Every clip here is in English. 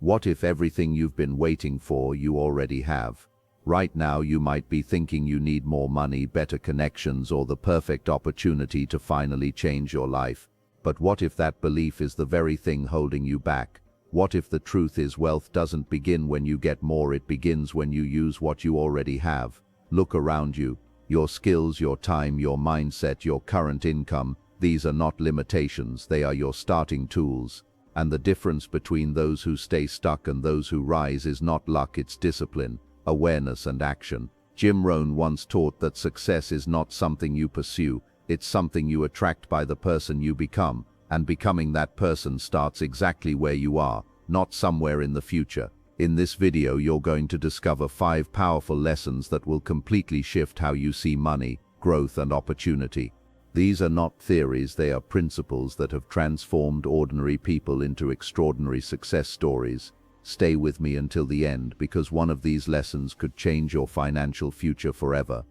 What if everything you've been waiting for you already have? Right now you might be thinking you need more money, better connections, or the perfect opportunity to finally change your life. But what if that belief is the very thing holding you back? What if the truth is wealth doesn't begin when you get more, it begins when you use what you already have? Look around you. Your skills, your time, your mindset, your current income, these are not limitations, they are your starting tools. And the difference between those who stay stuck and those who rise is not luck, it's discipline, awareness, and action. Jim Rohn once taught that success is not something you pursue, it's something you attract by the person you become, and becoming that person starts exactly where you are, not somewhere in the future. In this video, you're going to discover 5 powerful lessons that will completely shift how you see money, growth, and opportunity. These are not theories, they are principles that have transformed ordinary people into extraordinary success stories. Stay with me until the end, because one of these lessons could change your financial future forever.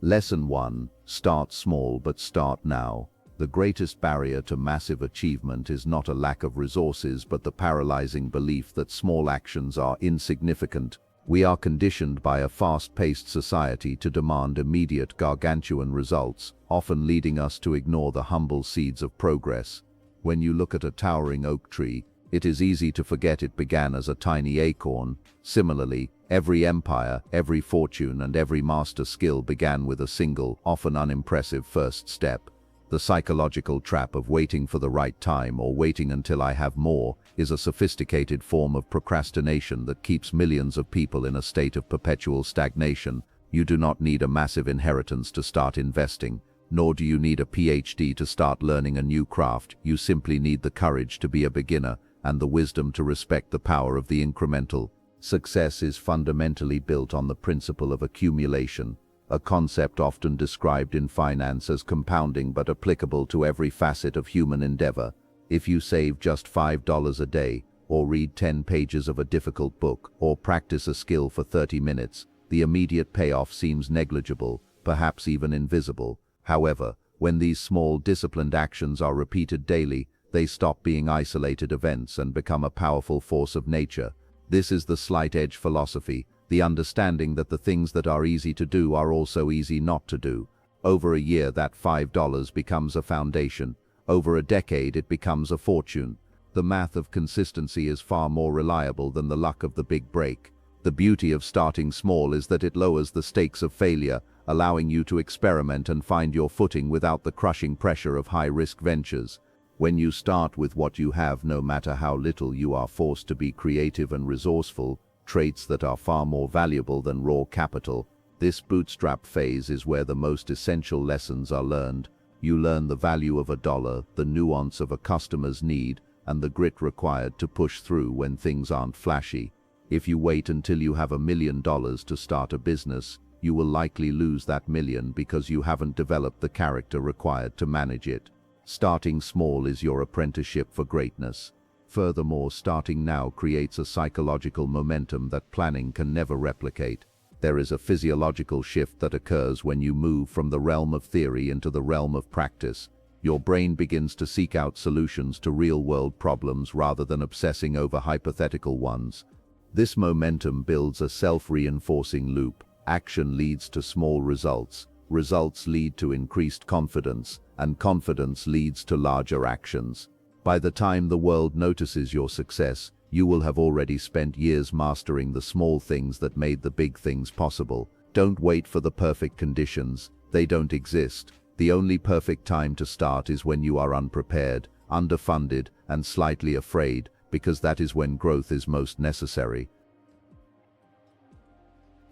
Lesson 1. Start small, but start now. The greatest barrier to massive achievement is not a lack of resources, but the paralyzing belief that small actions are insignificant. We are conditioned by a fast-paced society to demand immediate, gargantuan results, often leading us to ignore the humble seeds of progress. When you look at a towering oak tree, it is easy to forget it began as a tiny acorn. Similarly, every empire, every fortune, and every master skill began with a single, often unimpressive first step. The psychological trap of waiting for the right time or waiting until I have more is a sophisticated form of procrastination that keeps millions of people in a state of perpetual stagnation. You do not need a massive inheritance to start investing, nor do you need a PhD to start learning a new craft. You simply need the courage to be a beginner and the wisdom to respect the power of the incremental. Success is fundamentally built on the principle of accumulation, a concept often described in finance as compounding but applicable to every facet of human endeavor. If you save just $5 a day, or read 10 pages of a difficult book, or practice a skill for 30 minutes, the immediate payoff seems negligible, perhaps even invisible. However, when these small, disciplined actions are repeated daily, they stop being isolated events and become a powerful force of nature. This is the slight edge philosophy, the understanding that the things that are easy to do are also easy not to do. Over a year, that $5 becomes a foundation. Over a decade, it becomes a fortune. The math of consistency is far more reliable than the luck of the big break. The beauty of starting small is that it lowers the stakes of failure, allowing you to experiment and find your footing without the crushing pressure of high-risk ventures. When you start with what you have, no matter how little, you are forced to be creative and resourceful, traits that are far more valuable than raw capital. This bootstrap phase is where the most essential lessons are learned. You learn the value of a dollar, the nuance of a customer's need, and the grit required to push through when things aren't flashy. If you wait until you have $1 million to start a business, you will likely lose that million because you haven't developed the character required to manage it. Starting small is your apprenticeship for greatness. Furthermore, starting now creates a psychological momentum that planning can never replicate. There is a physiological shift that occurs when you move from the realm of theory into the realm of practice. Your brain begins to seek out solutions to real-world problems rather than obsessing over hypothetical ones. This momentum builds a self-reinforcing loop. Action leads to small results. Results lead to increased confidence, and confidence leads to larger actions. By the time the world notices your success, you will have already spent years mastering the small things that made the big things possible. Don't wait for the perfect conditions. They don't exist. The only perfect time to start is when you are unprepared, underfunded, and slightly afraid, because that is when growth is most necessary.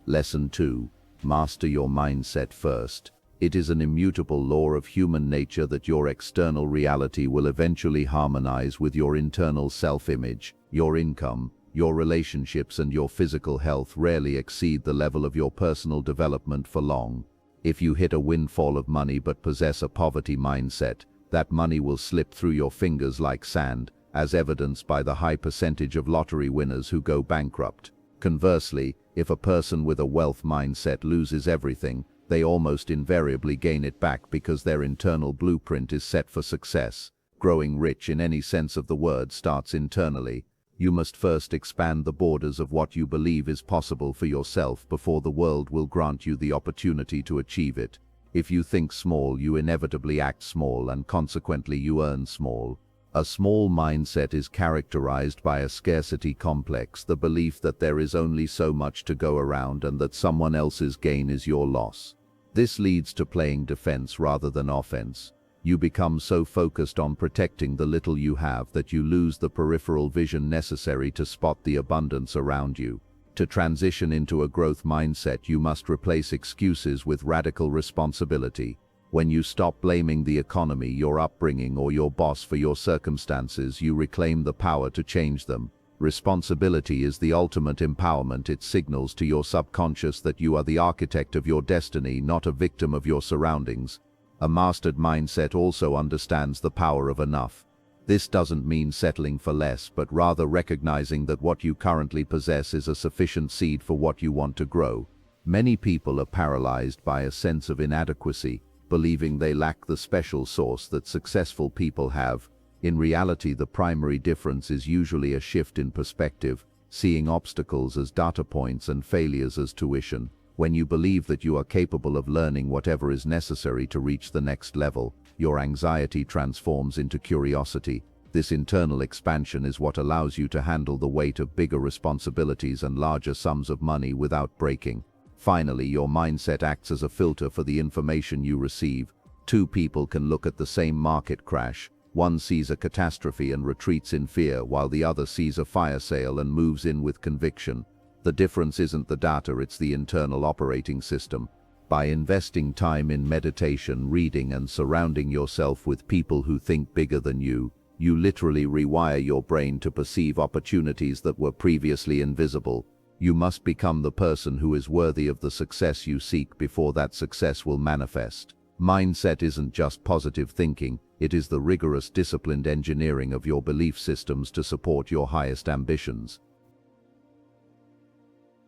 Lesson 2. Master your mindset first. It is an immutable law of human nature that your external reality will eventually harmonize with your internal self-image. Your income, your relationships, and your physical health rarely exceed the level of your personal development for long. If you hit a windfall of money but possess a poverty mindset, that money will slip through your fingers like sand, as evidenced by the high percentage of lottery winners who go bankrupt. Conversely, if a person with a wealth mindset loses everything, they almost invariably gain it back because their internal blueprint is set for success. Growing rich in any sense of the word starts internally. You must first expand the borders of what you believe is possible for yourself before the world will grant you the opportunity to achieve it. If you think small, you inevitably act small, and consequently you earn small. A small mindset is characterized by a scarcity complex, the belief that there is only so much to go around and that someone else's gain is your loss. This leads to playing defense rather than offense. You become so focused on protecting the little you have that you lose the peripheral vision necessary to spot the abundance around you. To transition into a growth mindset, you must replace excuses with radical responsibility. When you stop blaming the economy, your upbringing, or your boss for your circumstances, you reclaim the power to change them. Responsibility is the ultimate empowerment. It signals to your subconscious that you are the architect of your destiny, not a victim of your surroundings. A mastered mindset also understands the power of enough. This doesn't mean settling for less, but rather recognizing that what you currently possess is a sufficient seed for what you want to grow. Many people are paralyzed by a sense of inadequacy, believing they lack the special source that successful people have. In reality, the primary difference is usually a shift in perspective, seeing obstacles as data points and failures as tuition. When you believe that you are capable of learning whatever is necessary to reach the next level, your anxiety transforms into curiosity. This internal expansion is what allows you to handle the weight of bigger responsibilities and larger sums of money without breaking. Finally, your mindset acts as a filter for the information you receive. Two people can look at the same market crash. One sees a catastrophe and retreats in fear, while the other sees a fire sale and moves in with conviction. The difference isn't the data, it's the internal operating system. By investing time in meditation, reading, and surrounding yourself with people who think bigger than you, you literally rewire your brain to perceive opportunities that were previously invisible. You must become the person who is worthy of the success you seek before that success will manifest. Mindset isn't just positive thinking, it is the rigorous, disciplined engineering of your belief systems to support your highest ambitions.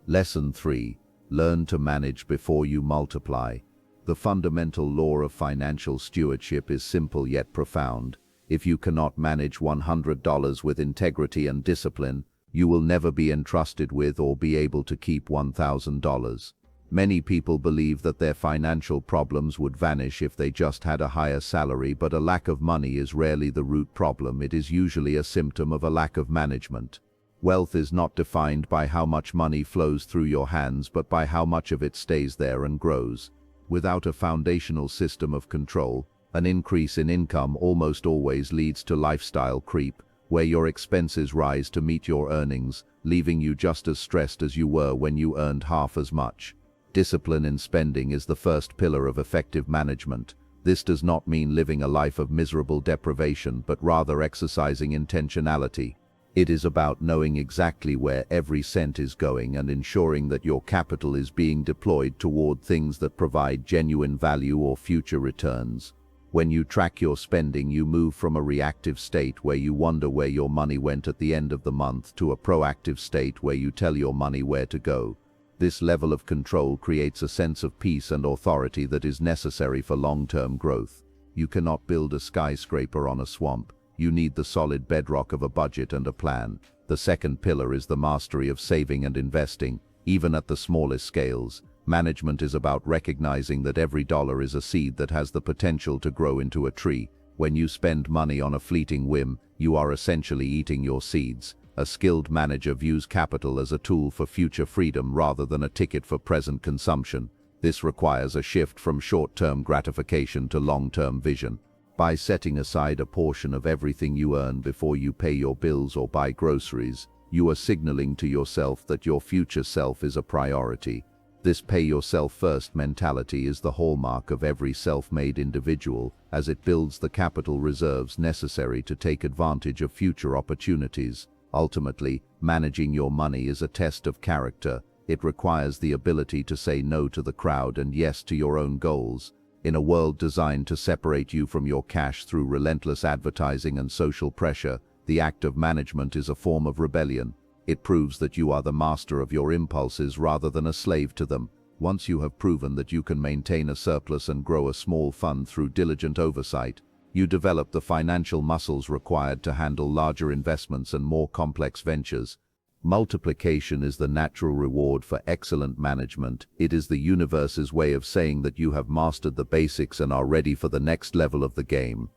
Lesson 3. Learn to manage before you multiply. The fundamental law of financial stewardship is simple yet profound. If you cannot manage $100 with integrity and discipline, you will never be entrusted with or be able to keep $1,000. Many people believe that their financial problems would vanish if they just had a higher salary, but a lack of money is rarely the root problem. It is usually a symptom of a lack of management. Wealth is not defined by how much money flows through your hands, but by how much of it stays there and grows. Without a foundational system of control, an increase in income almost always leads to lifestyle creep, where your expenses rise to meet your earnings, leaving you just as stressed as you were when you earned half as much. Discipline in spending is the first pillar of effective management. This does not mean living a life of miserable deprivation, but rather exercising intentionality. It is about knowing exactly where every cent is going and ensuring that your capital is being deployed toward things that provide genuine value or future returns. When you track your spending, you move from a reactive state where you wonder where your money went at the end of the month to a proactive state where you tell your money where to go. This level of control creates a sense of peace and authority that is necessary for long-term growth. You cannot build a skyscraper on a swamp. You need the solid bedrock of a budget and a plan. The second pillar is the mastery of saving and investing, even at the smallest scales. Management is about recognizing that every dollar is a seed that has the potential to grow into a tree. When you spend money on a fleeting whim, you are essentially eating your seeds. A skilled manager views capital as a tool for future freedom rather than a ticket for present consumption. This requires a shift from short-term gratification to long-term vision. By setting aside a portion of everything you earn before you pay your bills or buy groceries, you are signaling to yourself that your future self is a priority. This pay-yourself-first mentality is the hallmark of every self-made individual, as it builds the capital reserves necessary to take advantage of future opportunities. Ultimately, managing your money is a test of character. It requires the ability to say no to the crowd and yes to your own goals. In a world designed to separate you from your cash through relentless advertising and social pressure, the act of management is a form of rebellion. It proves that you are the master of your impulses rather than a slave to them. Once you have proven that you can maintain a surplus and grow a small fund through diligent oversight, You develop the financial muscles required to handle larger investments and more complex ventures. Multiplication is the natural reward for excellent management. It is the universe's way of saying that you have mastered the basics and are ready for the next level of the game.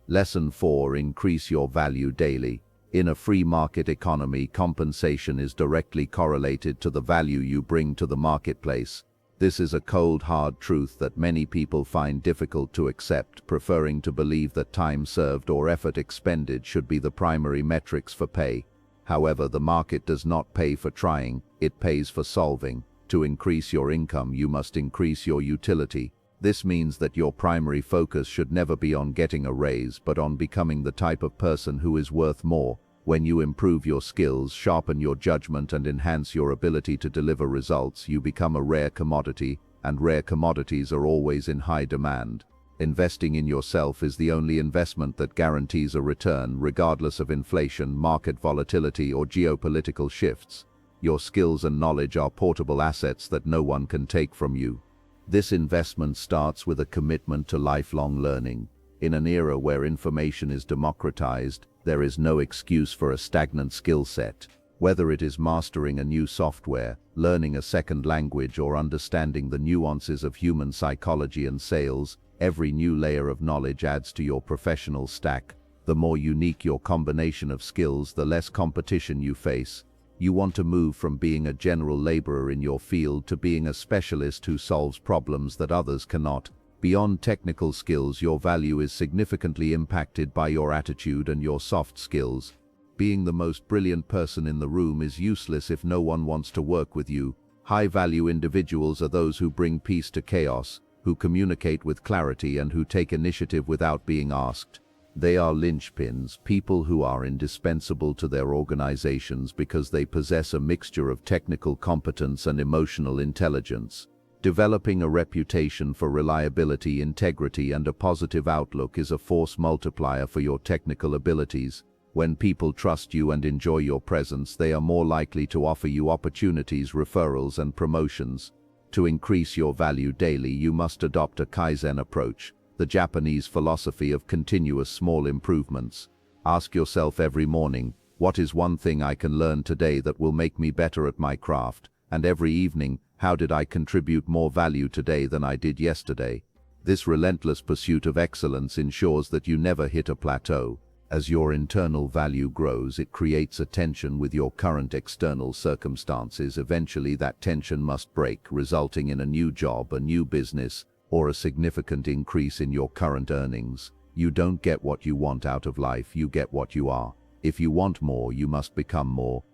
Lesson 4. Increase your value daily. In a free market economy, compensation is directly correlated to the value you bring to the marketplace. This is a cold, hard truth that many people find difficult to accept, preferring to believe that time served or effort expended should be the primary metrics for pay. However, the market does not pay for trying, it pays for solving. To increase your income, you must increase your utility. This means that your primary focus should never be on getting a raise, but on becoming the type of person who is worth more. When you improve your skills, sharpen your judgment, and enhance your ability to deliver results, you become a rare commodity, and rare commodities are always in high demand. Investing in yourself is the only investment that guarantees a return, regardless of inflation, market volatility, or geopolitical shifts. Your skills and knowledge are portable assets that no one can take from you. This investment starts with a commitment to lifelong learning. In an era where information is democratized, there is no excuse for a stagnant skill set. Whether it is mastering a new software, learning a second language, or understanding the nuances of human psychology and sales, every new layer of knowledge adds to your professional stack. The more unique your combination of skills, the less competition you face. You want to move from being a general laborer in your field to being a specialist who solves problems that others cannot. Beyond technical skills, your value is significantly impacted by your attitude and your soft skills. Being the most brilliant person in the room is useless if no one wants to work with you. High-value individuals are those who bring peace to chaos, who communicate with clarity, and who take initiative without being asked. They are linchpins, people who are indispensable to their organizations because they possess a mixture of technical competence and emotional intelligence. Developing a reputation for reliability, integrity, and a positive outlook is a force multiplier for your technical abilities. When people trust you and enjoy your presence, they are more likely to offer you opportunities, referrals, and promotions. To increase your value daily, you must adopt a Kaizen approach, the Japanese philosophy of continuous small improvements. Ask yourself every morning, what is one thing I can learn today that will make me better at my craft? And every evening, how did I contribute more value today than I did yesterday? This relentless pursuit of excellence ensures that you never hit a plateau. As your internal value grows, it creates a tension with your current external circumstances. Eventually, that tension must break, resulting in a new job, a new business, or a significant increase in your current earnings. You don't get what you want out of life, you get what you are. If you want more, you must become more.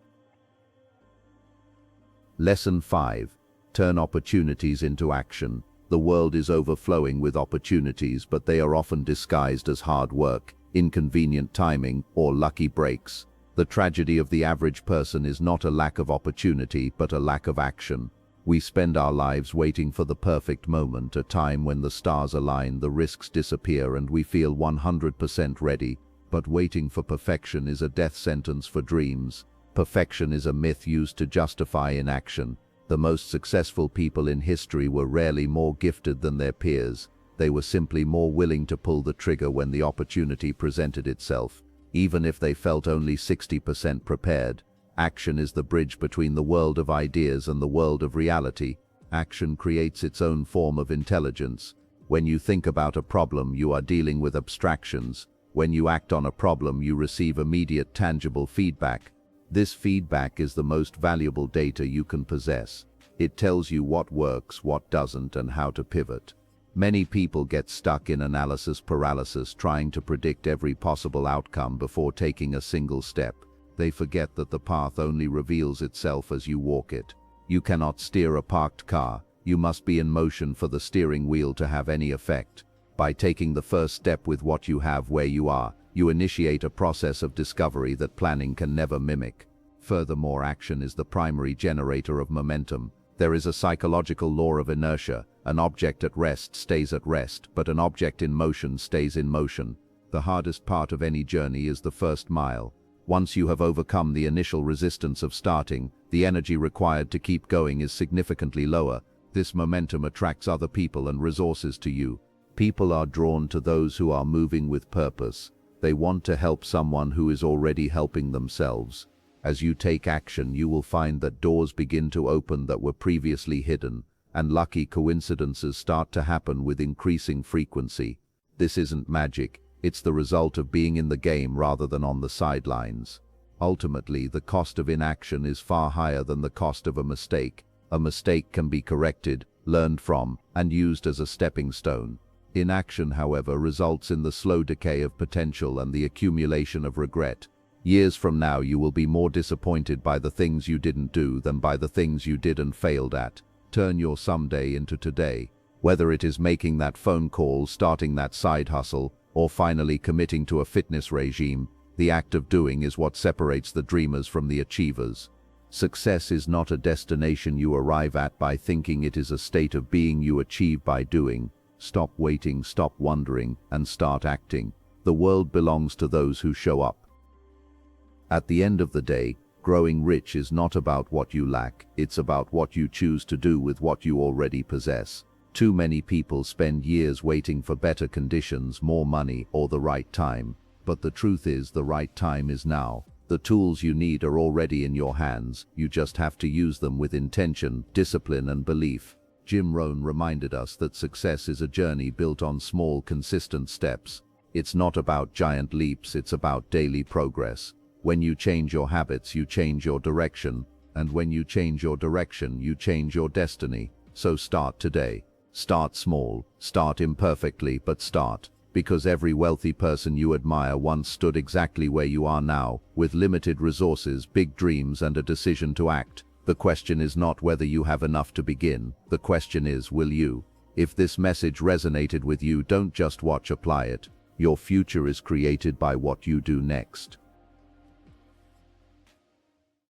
Lesson 5. Turn opportunities into action. The world is overflowing with opportunities, but they are often disguised as hard work, inconvenient timing, or lucky breaks. The tragedy of the average person is not a lack of opportunity, but a lack of action. We spend our lives waiting for the perfect moment, a time when the stars align, the risks disappear, and we feel 100% ready. But waiting for perfection is a death sentence for dreams. Perfection is a myth used to justify inaction. The most successful people in history were rarely more gifted than their peers. They were simply more willing to pull the trigger when the opportunity presented itself, even if they felt only 60% prepared. Action is the bridge between the world of ideas and the world of reality. Action creates its own form of intelligence. When you think about a problem, you are dealing with abstractions. When you act on a problem, you receive immediate, tangible feedback. This feedback is the most valuable data you can possess. It tells you what works, what doesn't, and how to pivot. Many people get stuck in analysis paralysis, trying to predict every possible outcome before taking a single step. They forget that the path only reveals itself as you walk it. You cannot steer a parked car. You must be in motion for the steering wheel to have any effect. By taking the first step with what you have where you are, you initiate a process of discovery that planning can never mimic. Furthermore, action is the primary generator of momentum. There is a psychological law of inertia. An object at rest stays at rest, but an object in motion stays in motion. The hardest part of any journey is the first mile. Once you have overcome the initial resistance of starting, the energy required to keep going is significantly lower. This momentum attracts other people and resources to you. People are drawn to those who are moving with purpose. They want to help someone who is already helping themselves. As you take action, you will find that doors begin to open that were previously hidden, and lucky coincidences start to happen with increasing frequency. This isn't magic, it's the result of being in the game rather than on the sidelines. Ultimately, the cost of inaction is far higher than the cost of a mistake. A mistake can be corrected, learned from, and used as a stepping stone. Inaction, however, results in the slow decay of potential and the accumulation of regret. Years from now, you will be more disappointed by the things you didn't do than by the things you did and failed at. Turn your someday into today. Whether it is making that phone call, starting that side hustle, or finally committing to a fitness regime, the act of doing is what separates the dreamers from the achievers. Success is not a destination you arrive at by thinking, it is a state of being you achieve by doing. Stop waiting, stop wondering, and start acting. The world belongs to those who show up. At the end of the day, growing rich is not about what you lack, it's about what you choose to do with what you already possess. Too many people spend years waiting for better conditions, more money, or the right time. But the truth is, the right time is now. The tools you need are already in your hands, you just have to use them with intention, discipline, and belief. Jim Rohn reminded us that success is a journey built on small, consistent steps. It's not about giant leaps, it's about daily progress. When you change your habits, you change your direction. And when you change your direction, you change your destiny. So start today. Start small, start imperfectly, but start. Because every wealthy person you admire once stood exactly where you are now, with limited resources, big dreams, and a decision to act. The question is not whether you have enough to begin. The question is, will you? If this message resonated with you, don't just watch, apply it. Your future is created by what you do next.